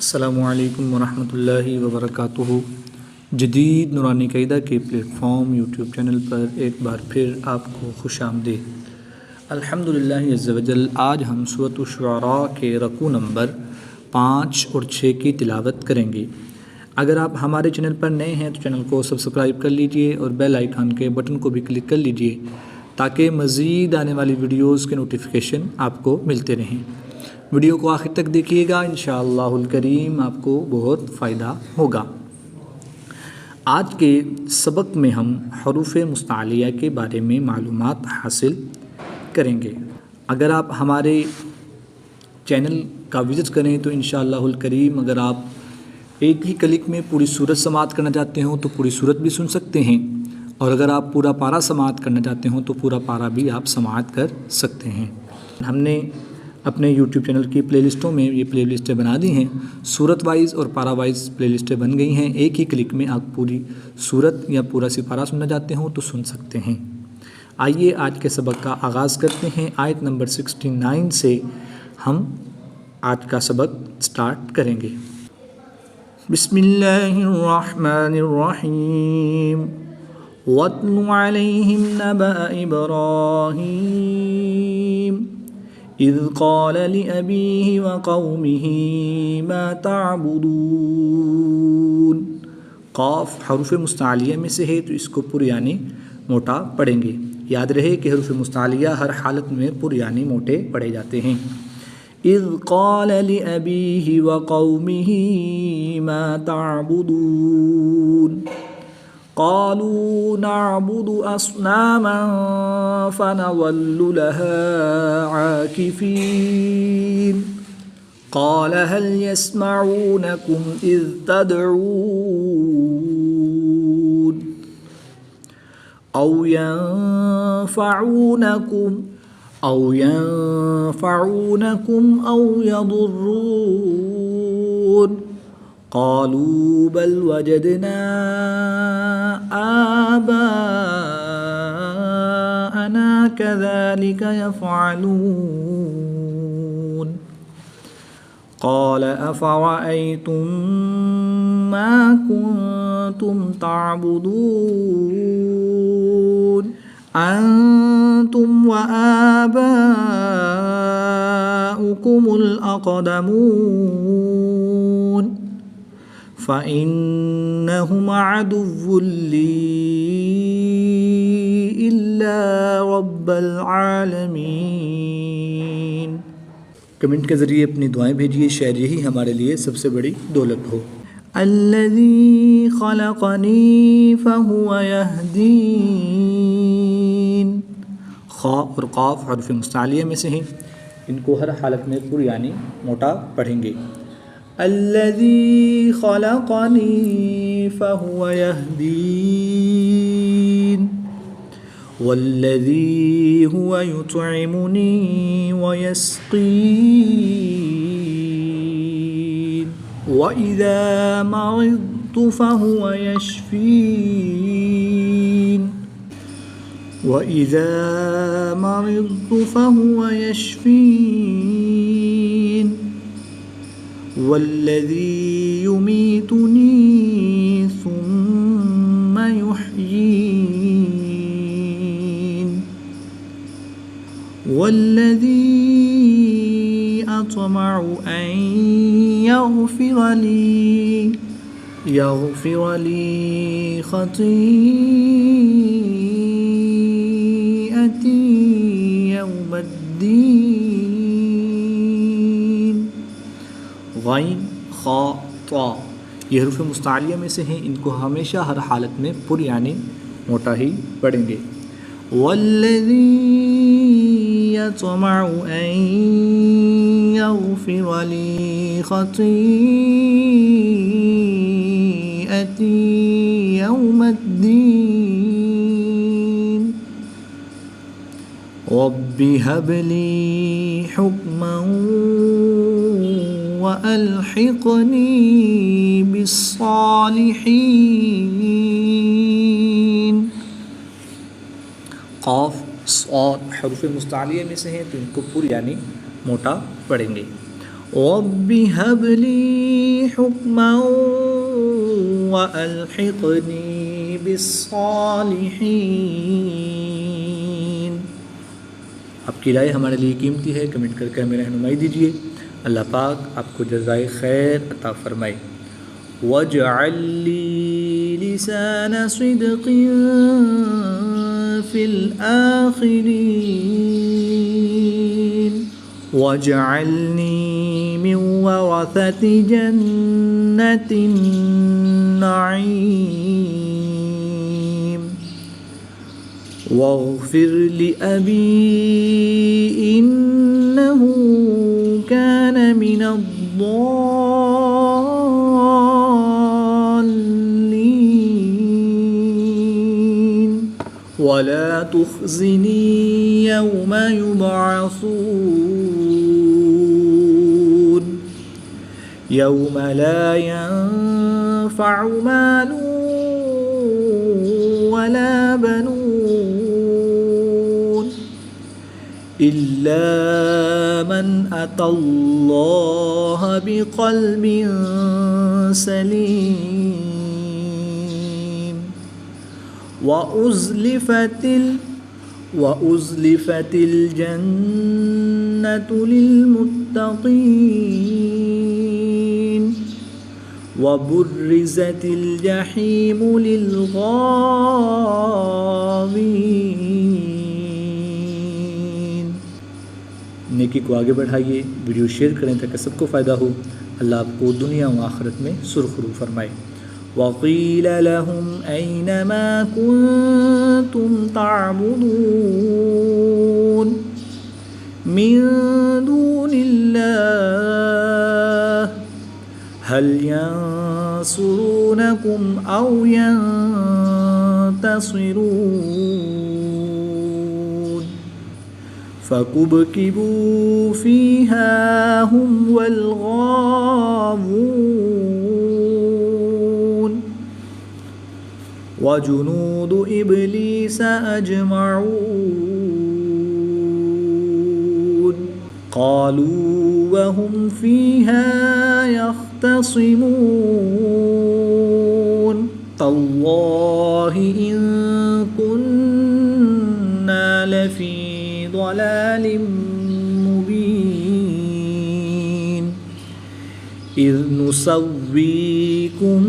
अस्सलामुअलैकुम वरहमतुल्लाहि वबरकातुहू। जदीद नूरानी क़ईदा के प्लेटफॉर्म यूट्यूब चैनल पर एक बार फिर आपको खुशामदीद। अल्हम्दुलिल्लाहि अज़्ज़ व जल। आज हम सूरत शुआरा के रकू नंबर 5 और 6 की तिलावत करेंगे। अगर आप हमारे चैनल पर नए हैं तो चैनल को सब्सक्राइब कर लीजिए और बेल आइकन के बटन को भी क्लिक कर लीजिए ताकि मज़ीद आने वाली वीडियोज़ के नोटिफिकेशन आपको मिलते रहें। वीडियो को आखिर तक देखिएगा, इंशाअल्लाहुल करीम आपको बहुत फ़ायदा होगा। आज के सबक में हम हरूफ़ मुस्तालिया के बारे में मालूमात हासिल करेंगे। अगर आप हमारे चैनल का विज़िट करें तो इंशाअल्लाहुल करीम अगर आप एक ही क्लिक में पूरी सूरत समाअत करना चाहते हो तो पूरी सूरत भी सुन सकते हैं, और अगर आप पूरा पारा समाअत करना चाहते हो तो पूरा पारा भी आप समाअत कर सकते हैं। हमने अपने YouTube चैनल की प्लेलिस्टों में ये प्लेलिस्टें बना दी हैं। सूरत वाइज़ और पारा वाइज़ प्लेलिस्टें बन गई हैं। एक ही क्लिक में आप पूरी सूरत या पूरा सिपारा सुनना चाहते हो तो सुन सकते हैं। आइए आज के सबक का आगाज़ करते हैं। आयत नंबर 69 से हम आज का सबक स्टार्ट करेंगे। बिस्मिल्लाहिर्रहमानिर्रहीम। वत्लु अलैहिम नबअ इब्राहीम इज़ क़ाल लिअबीहि व क़ौमिहि मा तअबुदून। क़ाफ़ हरूफ़ मुस्तालिया में से है तो इसको पुरयानी मोटा पढ़ेंगे। याद रहे कि हरूफ़ मुस्तालिया हर हालत में पुरयानी मोटे पढ़े जाते हैं। इज़ क़ाल लिअबीहि व क़ौमिहि मा तअबुदून क़ालू नअबुदु अस्नामन फ़नज़ल्लु लहा आकिफ़ीन क़ाल हल यस्मऊनकुम इज़ तदऊन औ यंफ़ऊनकुम औ यदुर्रून क़ालू बल वजदना आबाअना कज़ालिक यफ़अलून क़ाल अफ़रअय्तुम मा कुन्तुम तअबुदून अंतुम व आबाउकुमुल अक़दमून फ़इन्नहुम अदुव्वुल ली इल्ला रब्बल आलमीन। कमेंट के ज़रिए अपनी दुआएं भेजिए, शायद यही हमारे लिए सबसे बड़ी दौलत हो। अल्लज़ी ख़लक़नी फ़हुव यहदीन। ख़ा और क़ाफ़ हरूफ़ मुस्तालिया में से हैं, इनको हर हालत में पुरयानी मोटा पढ़ेंगे। अल्लज़ी ख़लक़नी फ़हुव यहदीन वल्लज़ी हुवा युतइमुनी व यस्क़ीन व इज़ा मरिज़्तु फ़हुव यशफ़ीन व इज़ा मरिज़्तु फ़हुव यशफ़ीन वल्लज़ी युमीतुनी सुम्म युहयीन वल्लज़ी अत्मअु अन यग़फ़िर ली ख़तीअती यौमद्दीन। ग़ैन ख़ा ता ये हरूफ़ मुस्तालिया में से हैं, इनको हमेशा हर हालत में पुरयानी मोटा ही पढ़ेंगे। वल्लज़ी यत्मअु अन यग़फ़िर ली ख़तीअती यौमद्दीन रब्बि हब ली हुक्मन व अल्हिक़नी बिस्सालिहीन। क़ाफ़ और हरूफ़ मुस्तालिया में से हैं तो इनको पुरयानी मोटा पढ़ेंगे। Rabbi humbly حكما وألحقني بالصالحين। आपकी राय हमारे लिए कीमती है, कमेंट करके हमें रहनुमाई दीजिए। अल्लाह पाक आपको जज़ाए खैर अता फ़रमाए। वजअल ली लिसान सिद्क़िन फ़िल आख़िरीन वजअलनी मिन वरसति जन्नतिन नईम वग़फ़िर लिअबी इन्नहु कान मिनद्दॉल्लीन वला तुख़्ज़िनी यौम युबअसून यौम ला यंफ़अु मालुन वला बनून इल्ला मन अतल्लाह बिक़ल्बिन सलीम वउज़्लिफ़तिल जन्नतु लिलमुत्तक़ीन वबुर्रिज़तिल जहीमु लिलगावीन। नेकी को आगे बढ़ाइए, वीडियो शेयर करें ताकि सबको फ़ायदा हो। अल्लाह आपको दुनिया व आखिरत में सुरखरू फरमाए। वक़ील लहुम ऐनमा कुन्तुम तअबुदून मिन दूनिल्लाह हल यंसुरूनकुम औ यंतसिरून फ़कुबकिबू फ़ीहा हुम वल्गावून वजुनूदु इब्लीस अजमऊन क़ालू वहुम फ़ीहा यख़्तसिमून तल्लाहि इन कुन्ना लफ़ी ضلال मुबीन इज़ नुसव्वीकुम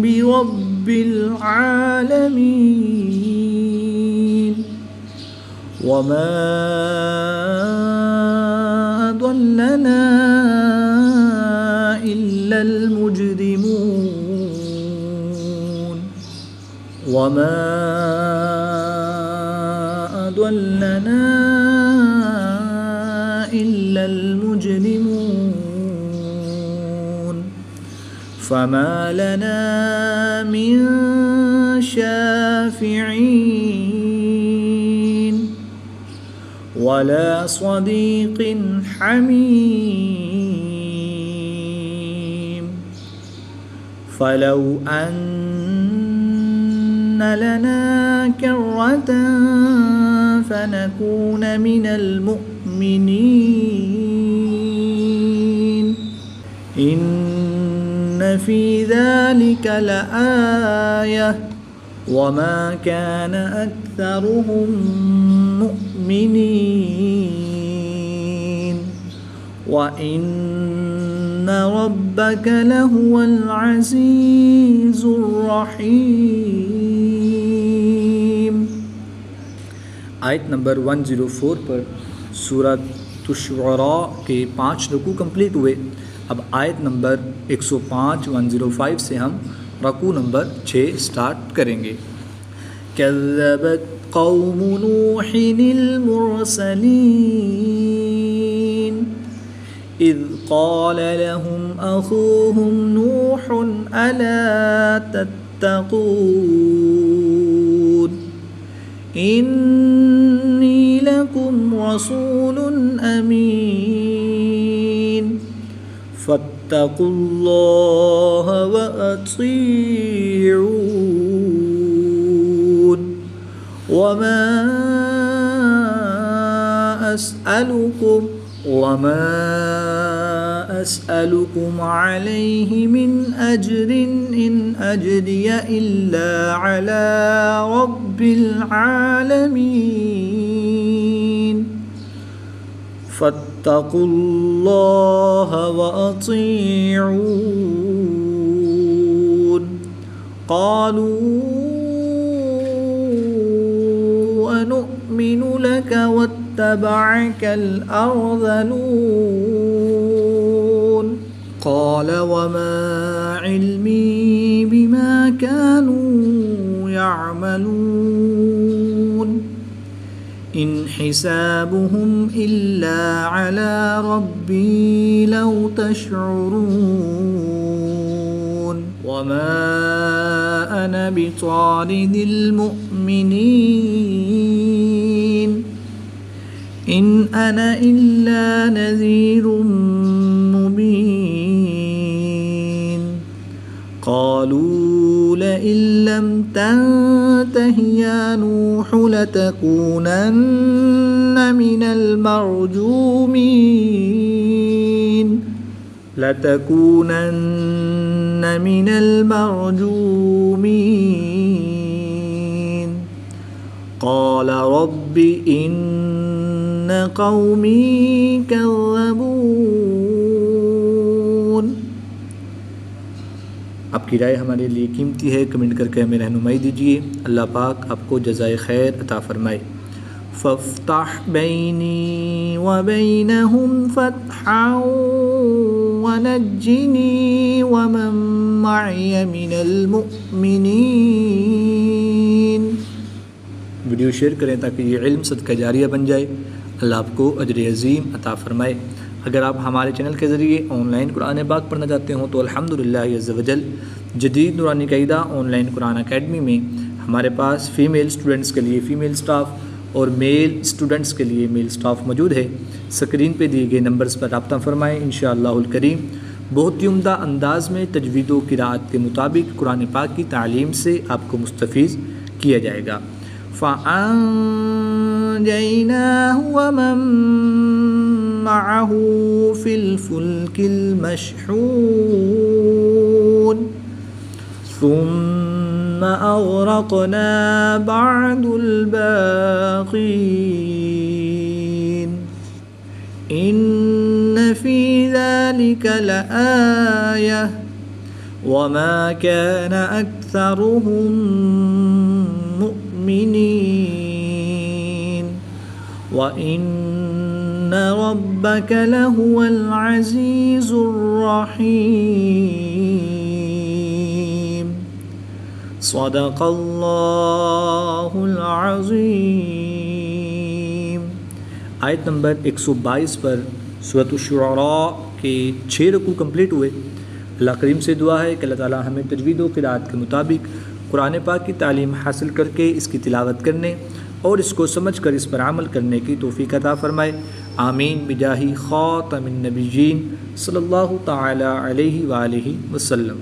बिरब्बिल आलमीन वमा अضلنا इल्लल मुजरिमून वमा अضلنا إلا المجرمون فما لنا من شافعين ولا صديق حميم فلو أن لنا كرة فنكون من المؤمنين إن في ذلك لآية وما كان أكثرهم مؤمنين وإن ربك لهو العزيز الرحيم। आयत नंबर 104 पर सूरत शुअरा के 5 रुकू कंप्लीट हुए। अब आयत नंबर 105 105 से हम रुकू नंबर 6 स्टार्ट करेंगे। कज़्ज़बत क़ौमु नूहिनिल मुरसलीन इज़ क़ाल लहुम अख़ूहुम नूहुन अला तत्तक़ून इन्नी लकुम रसूलुन अमीन फत्तक़ुल्लाह व अतीऊन वमा अस्अलुकुम अलैहि मिन अजरिन इन अजरिय इल्ला अला रब्बिल आलमीन फत्तकुल्लाह व अतीऊन क़ालू अनुमिनु लक वत्तबअकल अरज़लून क़ाल वमा इल्मी बिमा कानू यअमलून इन हिसाबुहुम इल्ला अला रब्बी लौ तशउरून वमा अना बितारिदिल मुअमिनीन इन अना इल्ला नज़ीरुम मुबीन क़ालू लइन लम तंतहि या नूह लतकूनन्न मिनल मरजूमीन क़ाल रब्बि इन्न क़ौमी कज़्ज़बून। आपकी राय हमारे लिए कीमती है, कमेंट करके हमें रहनुमाई दीजिए। अल्लाह पाक आपको जज़ाए खैर अता फ़रमाए। फ़फ्तह बैनी व बैनहुम फ़तहन व नज्जिनी व मन मअय मिनल मुअमिनीन। वीडियो शेयर करें ताकि ये इल्म सदका जारिया बन जाए। अल्लाह आपको अजर अज़ीम अता फ़रमाए। अगर आप हमारे चैनल के ज़रिए ऑनलाइन कुरान पाक पढ़ना चाहते हो तो अल्हम्दुलिल्लाह अज़्ज़ व जल जदीद नूरानी क़ायदा ऑनलाइन कुरान अकेडमी में हमारे पास फ़ीमेल स्टूडेंट्स के लिए फ़ीमेल स्टाफ़ और मेल स्टूडेंट्स के लिए मेल स्टाफ़ मौजूद है। स्क्रीन पे दिए गए नंबर्स पर रब्ता फ़रमाएँ। इंशाअल्लाहुल करीम बहुत ही उम्दा अंदाज़ में तजवीद व क़िराअत के मुताबिक कुरान पाक की तालीम से आपको मुस्तफ़ीज़ किया जाएगा। फ़अन्जयनाहु व मन मअहू फ़िल फ़ुल्किल मशहून सुम्मा अग़रक़ना बअदुल बाक़ीन इन्न फ़ी ज़ालिका लआयह वमा कान अक्सरुहुम मुअमिनीन व इन्न रब्बक लहुवल अज़ीज़ुर रहीम। सदक़ल्लाहुल अज़ीम। आयत नंबर 122 पर सूरत शुअरा के 6 रुकू कंप्लीट हुए। अल्लाह करीम से दुआ है कि अल्लाह ताला हमें तजवीद व क़िराअत के मुताबिक कुरान पाक की तालीम हासिल करके इसकी तिलावत करने और इसको समझ कर इस पर अमल करने की तौफ़ीक़ अता फ़रमाए। आमीन बिजाही ख़ातमिन नबिय्यीन सल्लल्लाहु तआला अलैहि व आलिहि वसल्लम।